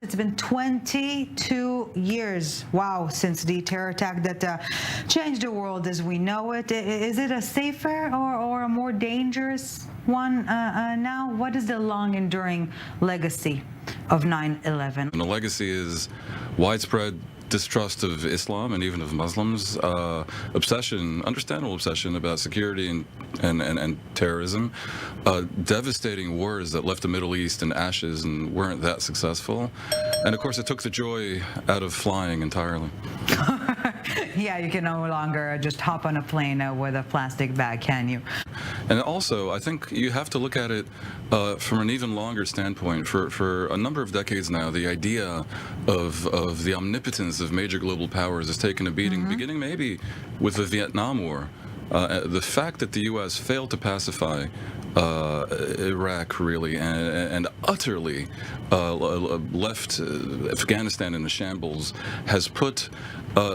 It's been 22 years, wow, since the terror attack that changed the world as we know it. Is it a safer or a more dangerous one now? What is the long-enduring legacy of 9/11? And the legacy is widespread distrust of Islam and even of Muslims, obsession, understandable obsession about security and terrorism, devastating wars that left the Middle East in ashes and weren't that successful. And of course, it took the joy out of flying entirely. Yeah, you can no longer just hop on a plane with a plastic bag, can you? And also, I think you have to look at it from an even longer standpoint. For a number of decades now, the idea of the omnipotence of major global powers has taken a beating, beginning maybe with the Vietnam War. The fact that the U.S. failed to pacify Iraq, really, and utterly left Afghanistan in a shambles, has put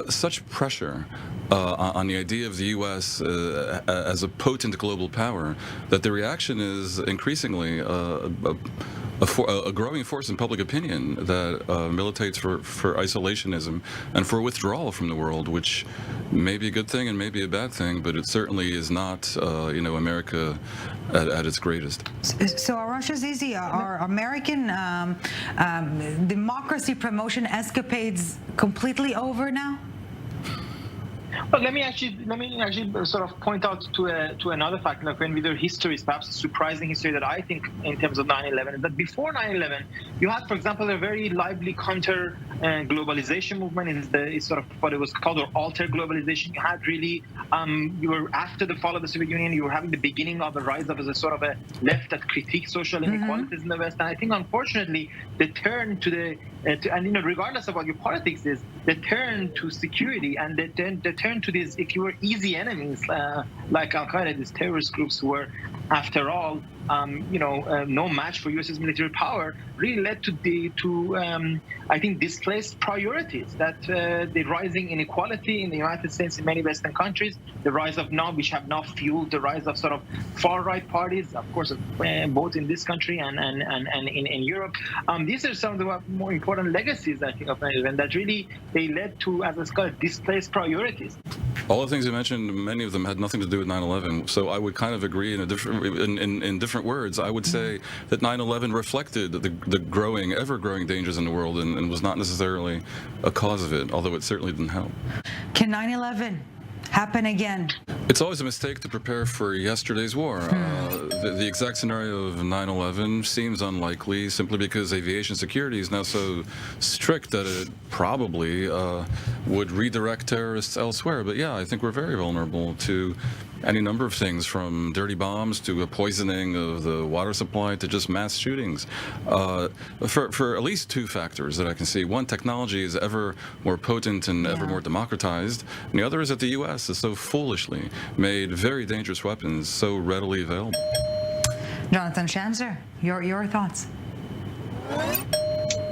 such pressure on the idea of the U.S. As a potent global power that the reaction is increasingly a growing force in public opinion that militates for isolationism and for withdrawal from the world, which may be a good thing and may be a bad thing, but it certainly is not, America at its greatest. So Russia's easy. Are American democracy promotion escapades completely over now? Well, let me actually sort of point out to another fact. Like when we do histories, perhaps a surprising history that I think in terms of 9/11 is that before 9/11, you had, for example, a very lively counter globalization movement. It's sort of what it was called, or alter globalization. You had really, you were after the fall of the Soviet Union, you were having the beginning of the rise of a sort of a left that critiqued social inequalities in the West. And I think, unfortunately, the turn to the regardless of what your politics is, the turn to security and the turn to these, if you were easy enemies like Al Qaeda, these terrorist groups who were, after all, no match for U.S.'s military power, really led to I think, displaced priorities. That the rising inequality in the United States, in many Western countries, the rise of which have now fueled the rise of sort of far-right parties, of course, both in this country and in Europe. These are some of the more important legacies, I think, of 9/11 that really they led to, as it's called, displaced priorities. All the things you mentioned, many of them had nothing to do with 9/11. So I would kind of agree in different words. I would say that 9/11 reflected the growing, ever-growing dangers in the world and was not necessarily a cause of it, although it certainly didn't help. Can 9/11 happen again? It's always a mistake to prepare for yesterday's war. The exact scenario of 9/11 seems unlikely simply because aviation security is now so strict that it probably would redirect terrorists elsewhere. But yeah, I think we're very vulnerable to any number of things, from dirty bombs to a poisoning of the water supply to just mass shootings, for at least two factors that I can see. One, technology is ever more potent and ever more democratized, and the other is that the U.S. has so foolishly made very dangerous weapons so readily available. Jonathan Schanzer, your thoughts?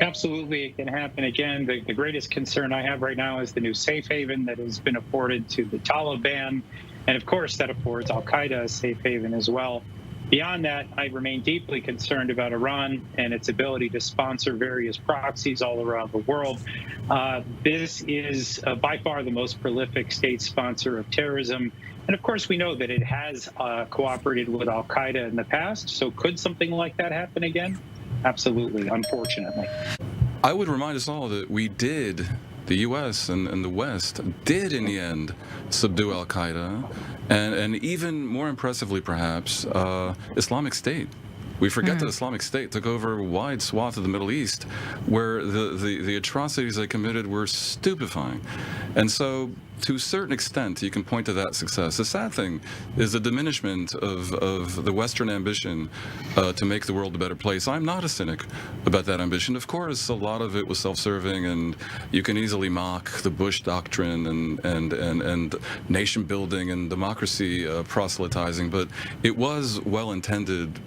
Absolutely, it can happen again. The greatest concern I have right now is the new safe haven that has been afforded to the Taliban. And of course, that affords Al Qaeda a safe haven as well. Beyond that, I remain deeply concerned about Iran and its ability to sponsor various proxies all around the world. This is by far the most prolific state sponsor of terrorism. And of course, we know that it has cooperated with Al Qaeda in the past. So could something like that happen again? Absolutely, unfortunately. I would remind us all that the U.S. and the West did, in the end, subdue Al Qaeda, and even more impressively, perhaps, Islamic State. We forget that Islamic State took over a wide swath of the Middle East, where the atrocities they committed were stupefying. And so, to a certain extent, you can point to that success. The sad thing is the diminishment of the Western ambition to make the world a better place. I'm not a cynic about that ambition. Of course, a lot of it was self-serving, and you can easily mock the Bush doctrine and nation building and democracy proselytizing, but it was well-intended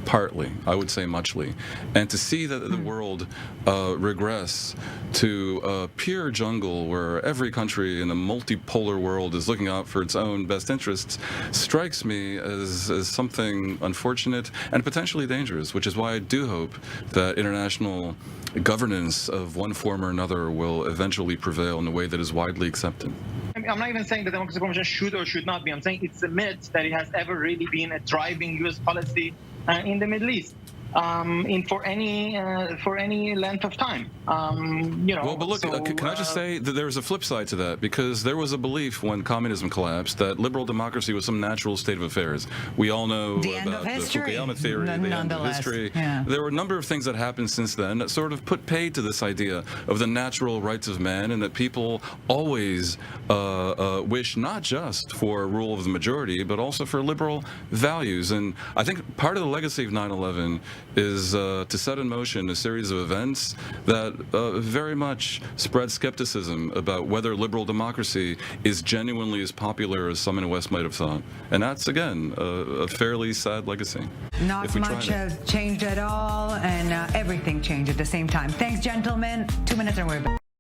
partly, I would say muchly. And to see that the world regress to a pure jungle where every country in a multipolar world is looking out for its own best interests strikes me as something unfortunate and potentially dangerous, which is why I do hope that international governance of one form or another will eventually prevail in a way that is widely accepted. I'm not even saying the Democracy Convention should or should not be. I'm saying it's a myth that it has ever really been a driving U.S. policy in the Middle East. For any length of time, Well, but look, can I just say that there's a flip side to that, because there was a belief when communism collapsed that liberal democracy was some natural state of affairs. We all know The end about of the history. Fukuyama theory, the end of history. Yeah. There were a number of things that happened since then that sort of put paid to this idea of the natural rights of man, and that people always wish not just for rule of the majority, but also for liberal values. And I think part of the legacy of 9/11 is to set in motion a series of events that very much spread skepticism about whether liberal democracy is genuinely as popular as some in the West might have thought. And that's, again, a fairly sad legacy. Not much has changed at all, and everything changed at the same time. Thanks, gentlemen. 2 minutes and we're back.